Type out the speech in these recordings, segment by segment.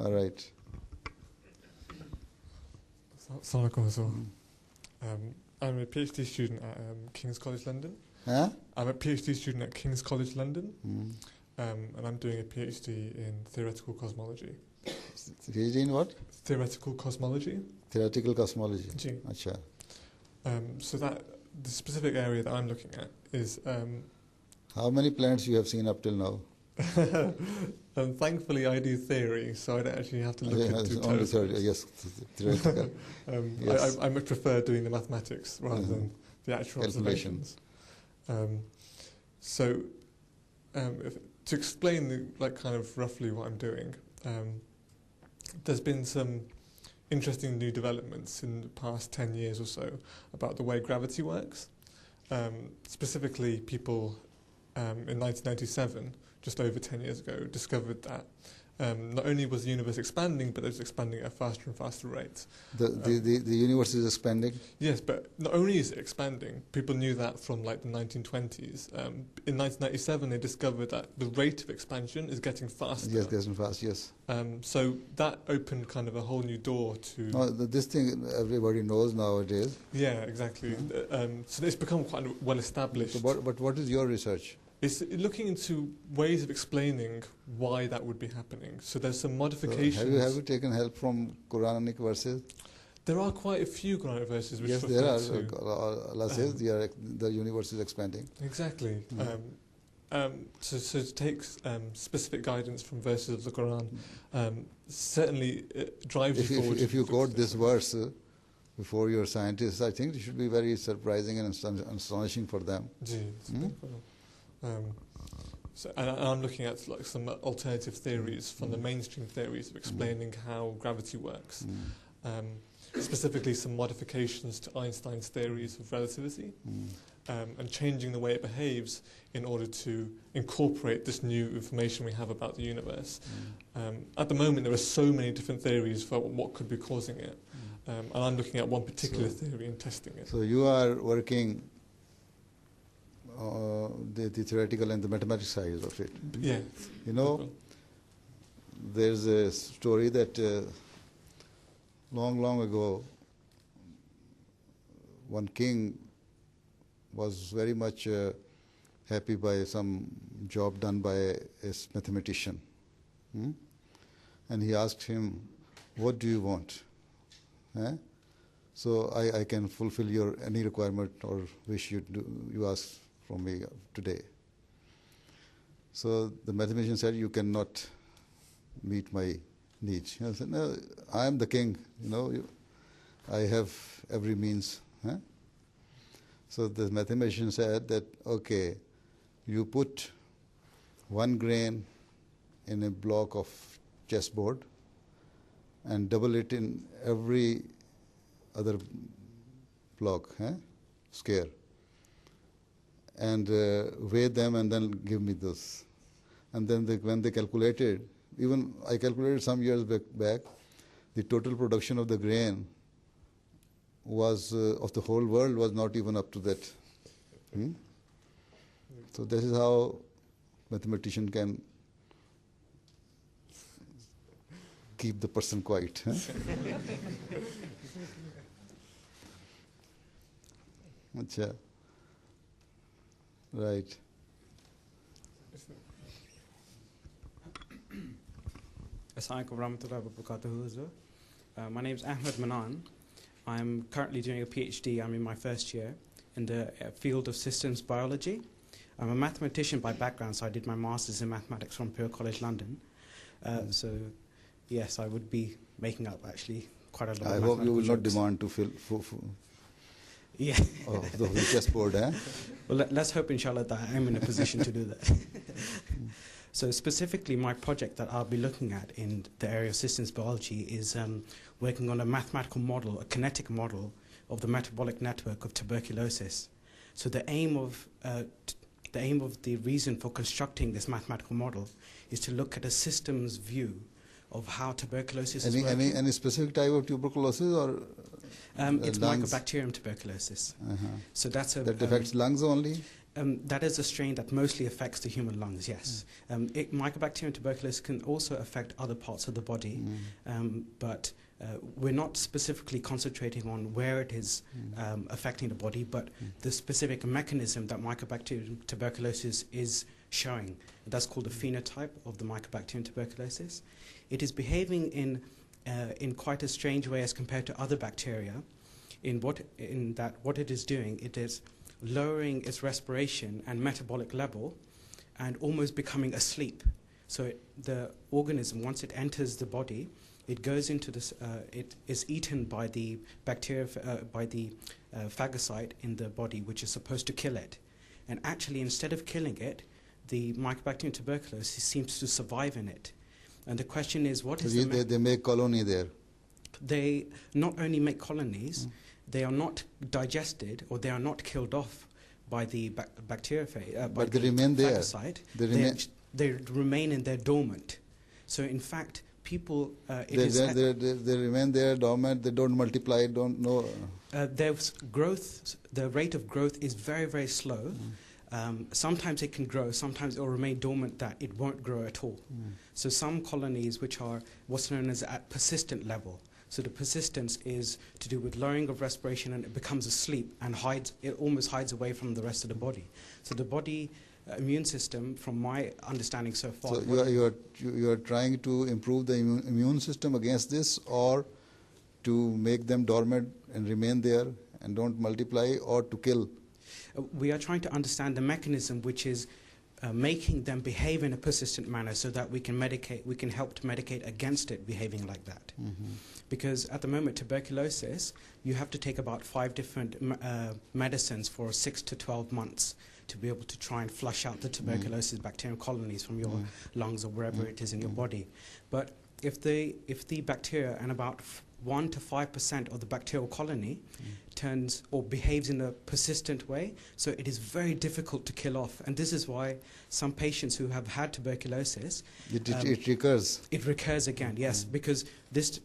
All right. Assalamu alaikum, Huzoor. I'm a PhD student at King's College London. Huh? I'm a PhD student at King's College London, and I'm doing a PhD in theoretical cosmology. PhD in what? Theoretical cosmology. Theoretical cosmology. Ji. Acha. So that the specific area that I'm looking at is. How many planets you have seen up till now? Thankfully, I do theory, so I don't actually have to look into only telescopes. yes, theoretical. Yes. I much prefer doing the mathematics rather than the actual observations. To explain kind of roughly what I'm doing, there's been some interesting new developments in the past 10 years or so about the way gravity works. Specifically, people in 1997, just over 10 years ago, discovered that not only was the universe expanding, but it was expanding at a faster and faster rate. The universe is expanding? Yes, but not only is it expanding, people knew that from like the 1920s. In 1997, they discovered that the rate of expansion is getting faster. Yes, getting fast, yes. So that opened kind of a whole new door to... No, this thing everybody knows nowadays. Yeah, exactly. So it's become quite well established. So but what is your research? It's looking into ways of explaining why that would be happening. So there's some modifications. So have you taken help from Quranic verses? There are quite a few Quranic verses which yes, there are. Allah says the universe is expanding. Exactly. So to take specific guidance from verses of the Quran certainly it drives you forward. If you quote this verse before your scientists, I think it should be very surprising and astonishing for them. And I'm looking at like some alternative theories from the mainstream theories of explaining how gravity works. Specifically some modifications to Einstein's theories of relativity and changing the way it behaves in order to incorporate this new information we have about the universe. At the moment there are so many different theories for what could be causing it, and I'm looking at one particular theory and testing it. So you are working the theoretical and the mathematics side of it. Yeah. You know, there's a story that long ago, one king was very much happy by some job done by a mathematician. And he asked him, what do you want? So I can fulfill your any requirement or wish you ask from me today. So the mathematician said, you cannot meet my needs. I said, no, I am the king, I have every means. So the mathematician said that, okay, you put one grain in a block of chessboard and double it in every other block, square, and weigh them and then give me this. And then when they calculated, even I calculated some years back, the total production of the grain was of the whole world was not even up to that. So this is how mathematician can keep the person quiet. Achha. Right. Assalamu alaikum warahmatullahi wabarakatuh. My name is Ahmed Manan. I'm currently doing a PhD. I'm in my first year in the field of systems biology. I'm a mathematician by background, so I did my master's in mathematics from Pure College London. So, yes, I would be making up actually quite a lot of I hope you will not jokes. demand to fill Yeah. the chessboard, Well, let's hope, inshallah, that I am in a position to do that. So specifically, my project that I'll be looking at in the area of systems biology is working on a mathematical model, a kinetic model of the metabolic network of tuberculosis. So the aim of the reason for constructing this mathematical model is to look at a systems view of how tuberculosis is working. Any specific type of tuberculosis or it's mycobacterium tuberculosis. So that affects lungs only? That is a strain that mostly affects the human lungs, yes. Mycobacterium tuberculosis can also affect other parts of the body, but we're not specifically concentrating on where it is affecting the body, but the specific mechanism that mycobacterium tuberculosis is showing. That's called the phenotype of the mycobacterium tuberculosis. It is behaving in quite a strange way as compared to other bacteria, in that what it is doing, it is lowering its respiration and metabolic level and almost becoming asleep. So the organism, once it enters the body, it goes into this, it is eaten by the bacteria, by the phagocyte in the body, which is supposed to kill it. And actually, instead of killing it, the mycobacterium tuberculosis seems to survive in it. And the question is, what is they make colony there? They not only make colonies, they are not digested or they are not killed off by the bacteriophage. But they remain there. They remain in their dormant. So in fact, people... they remain there dormant, they don't multiply, don't know... There's growth, the rate of growth is very, very slow. Sometimes it can grow, sometimes it will remain dormant that it won't grow at all. So some colonies which are what's known as at persistent level. So the persistence is to do with lowering of respiration, and it becomes asleep and it almost hides away from the rest of the body. So the body immune system, from my understanding so far... So you are trying to improve the immune system against this, or to make them dormant and remain there and don't multiply, or to kill? We are trying to understand the mechanism which is making them behave in a persistent manner, so that we can help to medicate against it behaving like that. Because at the moment, tuberculosis, you have to take about 5 different medicines for 6 to 12 months to be able to try and flush out the tuberculosis bacterium colonies from your lungs or wherever it is in your body. But if the bacteria, and about 1 to 5% of the bacterial colony turns or behaves in a persistent way, so it is very difficult to kill off. And this is why some patients who have had tuberculosis... It recurs. It recurs again, yes, because this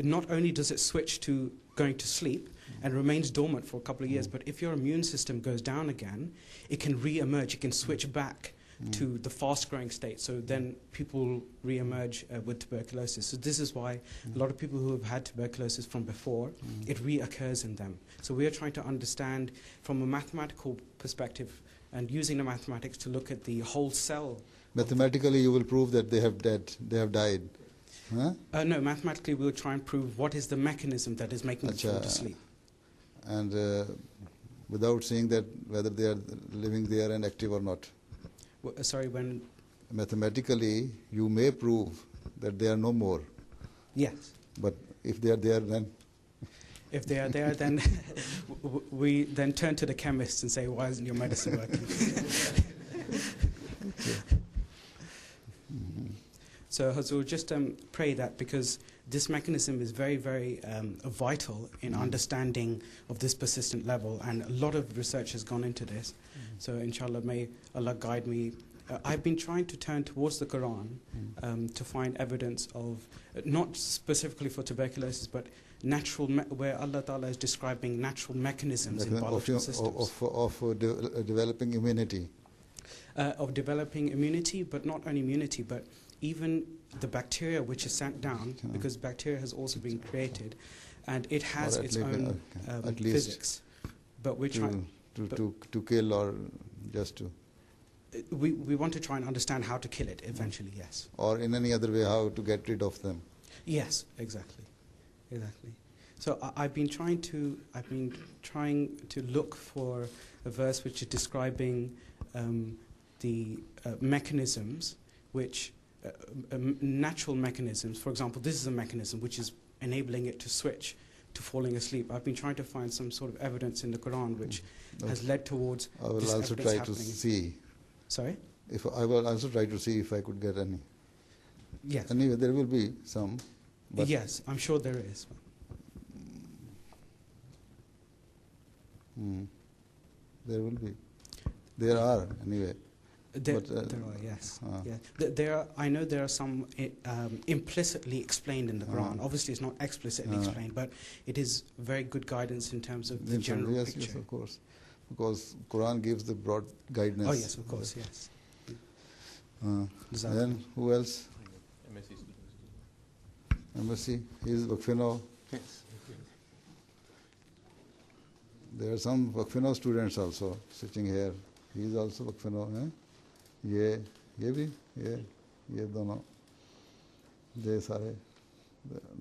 not only does it switch to going to sleep and remains dormant for a couple of years, but if your immune system goes down again, it can re-emerge, it can switch back to the fast-growing state. So then people re-emerge with tuberculosis. So this is why a lot of people who have had tuberculosis from before, it reoccurs in them. So we are trying to understand from a mathematical perspective and using the mathematics to look at the whole cell. Mathematically, you will prove that they have died. Huh? No, mathematically we'll try and prove what is the mechanism that is making them fall to sleep. And without seeing that whether they are living there and active or not. Sorry, when... Mathematically, you may prove that they are no more. Yes. But if they are there, then... If they are there, then we then turn to the chemist and say, why isn't your medicine working? So, Huzoor, just pray that, because this mechanism is very, very vital in understanding of this persistent level, and a lot of research has gone into this. So, inshallah, may Allah guide me. I've been trying to turn towards the Quran to find evidence of, not specifically for tuberculosis, but natural, where Allah Ta'ala is describing natural mechanisms in biological systems. Of developing immunity. Of developing immunity, but not only immunity, but even the bacteria which is sent down, because bacteria has also been created, and it has its own physics. But we're trying to kill, or just to... We want to try and understand how to kill it eventually, yes. Or in any other way, how to get rid of them. Yes, exactly. So I've been trying to look for a verse which is describing the mechanisms which natural mechanisms. For example, this is a mechanism which is enabling it to switch to falling asleep. I've been trying to find some sort of evidence in the Quran which has led towards I will this also try happening. to see. Sorry? I will also try to see if I could get any. Yes. Anyway, there will be some. But yes, I'm sure there is. There will be. There are, anyway. There are, yes. Yeah. I know there are some implicitly explained in the Quran. Obviously, it's not explicitly explained, but it is very good guidance in terms of the general picture. Yes, of course. because Quran gives the broad guidance. Oh yes, of course, yes. Then who else? MSc. He is Wakfino. Yes. There are some Wakfino students also sitting here. He is also Wakfino. Ye bhi, ye dono. They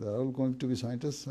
are all going to be scientists.